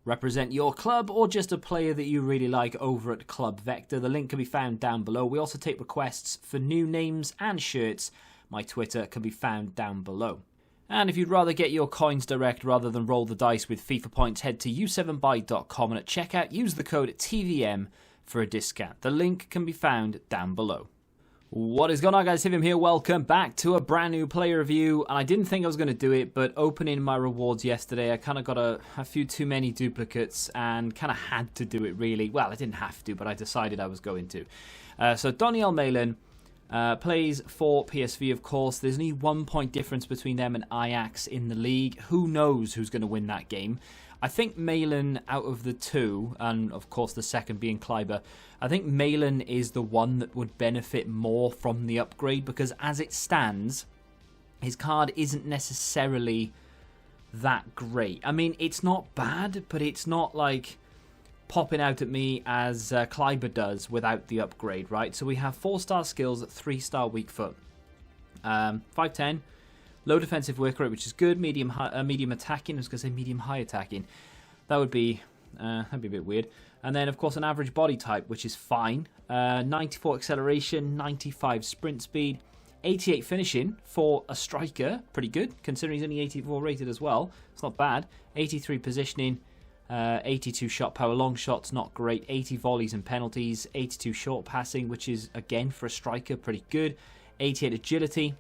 represent your club or just a player that you really like over at Club Vector. The link can be found down below. We also take requests for new names and shirts. My Twitter can be found down below. And if you'd rather get your coins direct rather than roll the dice with FIFA points, head to u7buy.com and at checkout use the code TVM for a discount. The link can be found down below. What is going on, guys? Him here. Welcome back to a brand new player review. And I didn't think I was going to do it, but opening my rewards yesterday, I kind of got a few too many duplicates and kind of had to do it, really. Well, I didn't have to, but I decided I was going to. So Showdown Malen plays for PSV, of course. There's only 1 point difference between them and Ajax in the league. Who knows who's going to win that game? I think Malen, out of the two, and of course the second being Kleiber, I think Malen is the one that would benefit more from the upgrade, because as it stands, his card isn't necessarily that great. I mean, it's not bad, but it's not like popping out at me as Kleiber does without the upgrade, right? So we have 4-star skills at 3-star weak foot. 5'10", low defensive work rate, which is good. Medium attacking. I was going to say medium high attacking. That would be that'd be a bit weird. And then, of course, an average body type, which is fine. 94 acceleration, 95 sprint speed, 88 finishing for a striker. Pretty good, considering he's only 84 rated as well. It's not bad. 83 positioning, 82 shot power, long shots, not great. 80 volleys and penalties, 82 short passing, which is, again, for a striker, pretty good. 88 agility.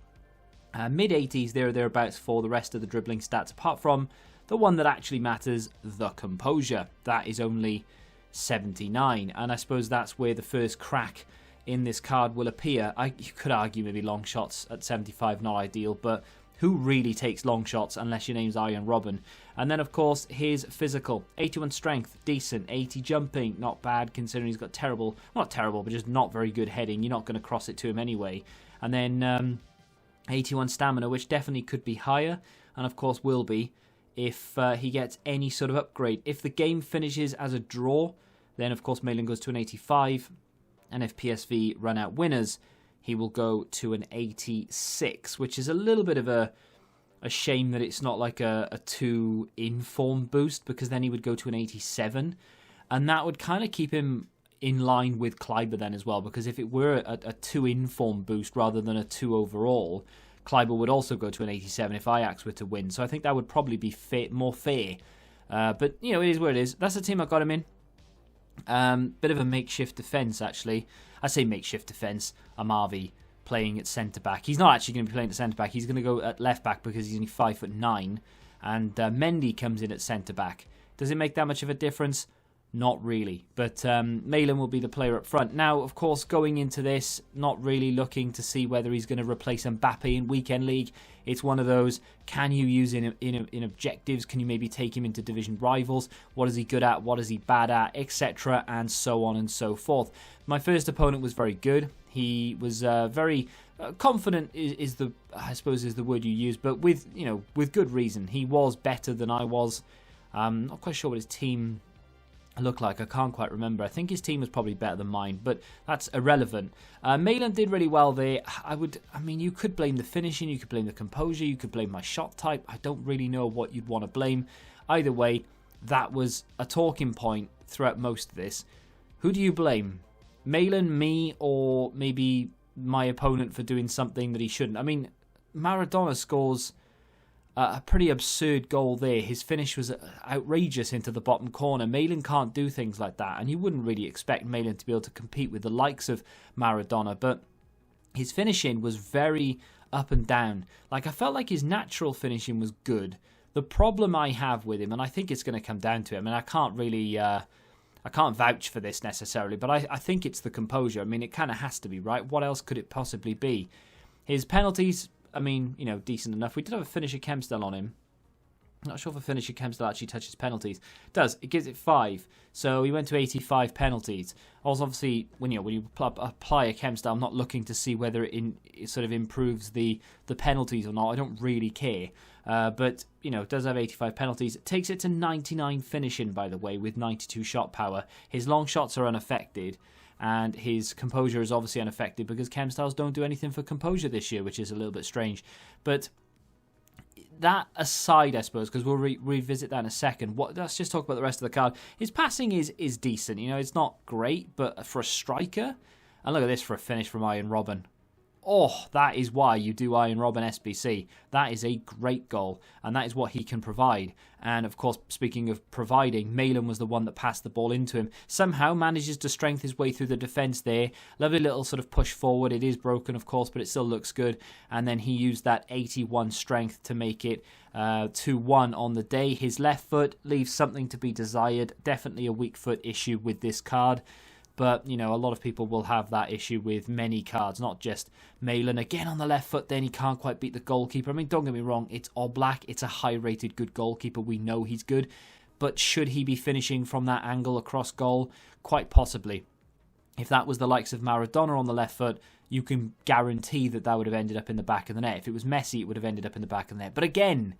Mid-80s, there or thereabouts for the rest of the dribbling stats, apart from the one that actually matters, the composure. That is only 79, and I suppose that's where the first crack in this card will appear. You could argue maybe long shots at 75, not ideal, but who really takes long shots unless your name's Iron Robin? And then, of course, his physical. 81 strength, decent. 80 jumping, not bad, considering he's got terrible, not terrible, but just not very good heading. You're not going to cross it to him anyway. And then 81 stamina, which definitely could be higher, and of course will be if he gets any sort of upgrade. If the game finishes as a draw, then of course Malen goes to an 85, and if PSV run out winners, he will go to an 86, which is a little bit of a shame that it's not like a 2 inform boost, because then he would go to an 87, and that would kind of keep him in line with Kleiber then as well, because if it were a 2 inform boost rather than a 2 overall, Kleiber would also go to an 87 if Ajax were to win. So I think that would probably be more fair. But, you know, it is what it is. That's the team I got him in. Bit of a makeshift defence, actually. I say makeshift defence. Amavi playing at centre-back. He's not actually going to be playing at centre-back. He's going to go at left-back because he's only 5'9". And Mendy comes in at centre-back. Does it make that much of a difference? Not really, but Malen will be the player up front. Now, of course, going into this, not really looking to see whether he's going to replace Mbappe in Weekend League. It's one of those, can you use in objectives? Can you maybe take him into division rivals? What is he good at? What is he bad at? Etc. And so on and so forth. My first opponent was very good. He was very confident I suppose is the word you use, but with good reason. He was better than I was. I'm not quite sure what his team look like. I can't quite remember. I think his team was probably better than mine, but that's irrelevant. Malen did really well there. I mean, you could blame the finishing, you could blame the composure, you could blame my shot type. I don't really know what you'd want to blame. Either way, that was a talking point throughout most of this. Who do you blame? Malen, me, or maybe my opponent for doing something that he shouldn't? I mean, Maradona scores a pretty absurd goal there. His finish was outrageous into the bottom corner. Malen can't do things like that, and you wouldn't really expect Malen to be able to compete with the likes of Maradona, but his finishing was very up and down. Like, I felt like his natural finishing was good. The problem I have with him, and I think it's going to come down to him, and I can't really I can't vouch for this necessarily, but I think it's the composure. I mean, it kind of has to be, right? What else could it possibly be? His penalties, I mean, you know, decent enough. We did have a finisher Kemstel on him. Not sure if a finisher Kemstel actually touches penalties. It does. It gives it 5. So he went to 85 penalties. Also, obviously, when you apply a Kemstel, I'm not looking to see whether it sort of improves the penalties or not. I don't really care. But, you know, it does have 85 penalties. It takes it to 99 finishing, by the way, with 92 shot power. His long shots are unaffected. And his composure is obviously unaffected because Kemstels don't do anything for composure this year, which is a little bit strange. But that aside, I suppose, because we'll revisit that in a second, let's just talk about the rest of the card. His passing is decent. It's not great, but for a striker, and look at this for a finish from Arjen Robben. Oh, that is why you do Arjen Robben SBC. That is a great goal, and that is what he can provide. And of course, speaking of providing, Malen was the one that passed the ball into him. Somehow manages to strengthen his way through the defence there. Lovely little sort of push forward. It is broken, of course, but it still looks good. And then he used that 81 strength to make it 2-1 on the day. His left foot leaves something to be desired. Definitely a weak foot issue with this card. But, a lot of people will have that issue with many cards, not just Malen. Again, on the left foot, then he can't quite beat the goalkeeper. I mean, don't get me wrong, it's Oblak. It's a high-rated good goalkeeper. We know he's good. But should he be finishing from that angle across goal? Quite possibly. If that was the likes of Maradona on the left foot, you can guarantee that would have ended up in the back of the net. If it was Messi, it would have ended up in the back of the net. But again,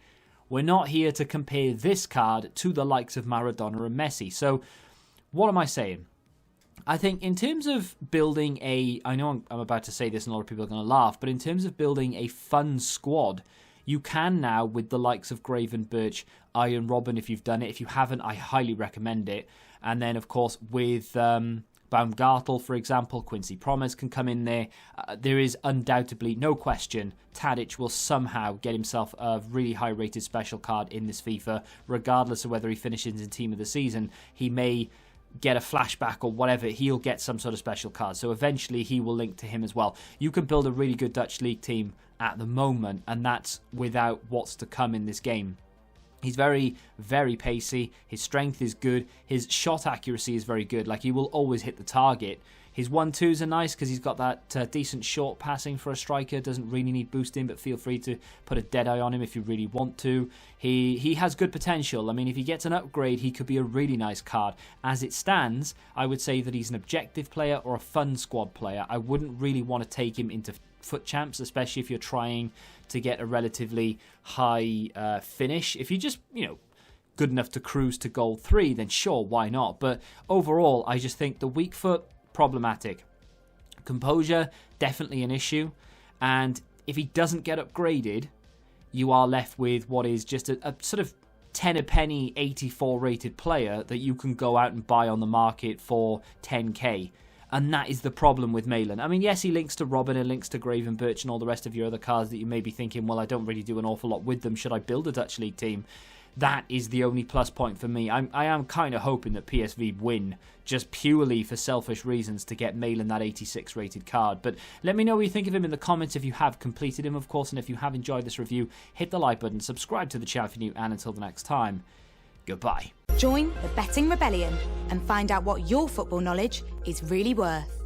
we're not here to compare this card to the likes of Maradona and Messi. So, what am I saying? I think in terms of building I know I'm about to say this and a lot of people are going to laugh, but in terms of building a fun squad, you can now with the likes of Gravenberch, Arjen Robben if you've done it. If you haven't, I highly recommend it. And then, of course, with Baumgartel, for example, Quincy Promes can come in there. There is undoubtedly, no question, Tadic will somehow get himself a really high-rated special card in this FIFA, regardless of whether he finishes in Team of the Season. He may get a flashback or whatever, he'll get some sort of special card. So eventually he will link to him as well. You can build a really good Dutch League team at the moment, and that's without what's to come in this game. He's very, very pacey. His strength is good. His shot accuracy is very good. Like, he will always hit the target. His 1-2s are nice because he's got that decent short passing for a striker. Doesn't really need boosting, but feel free to put a dead eye on him if you really want to. He has good potential. I mean, if he gets an upgrade, he could be a really nice card. As it stands, I would say that he's an objective player or a fun squad player. I wouldn't really want to take him into foot champs, especially if you're trying to get a relatively high finish. If you just, good enough to cruise to goal 3, then sure, why not? But overall, I just think the weak foot, problematic. Composure, definitely an issue. And if he doesn't get upgraded, you are left with what is just a sort of 10 a penny 84 rated player that you can go out and buy on the market for 10k. And that is the problem with Malen. I mean, yes, he links to Robben and links to Gravenberch and all the rest of your other cards that you may be thinking, well, I don't really do an awful lot with them. Should I build a Dutch League team? That is the only plus point for me. I am kind of hoping that PSV win just purely for selfish reasons to get Malen that 86 rated card. But let me know what you think of him in the comments if you have completed him, of course. And if you have enjoyed this review, hit the like button, subscribe to the channel if you're new, and until the next time, goodbye. Join the Betting Rebellion and find out what your football knowledge is really worth.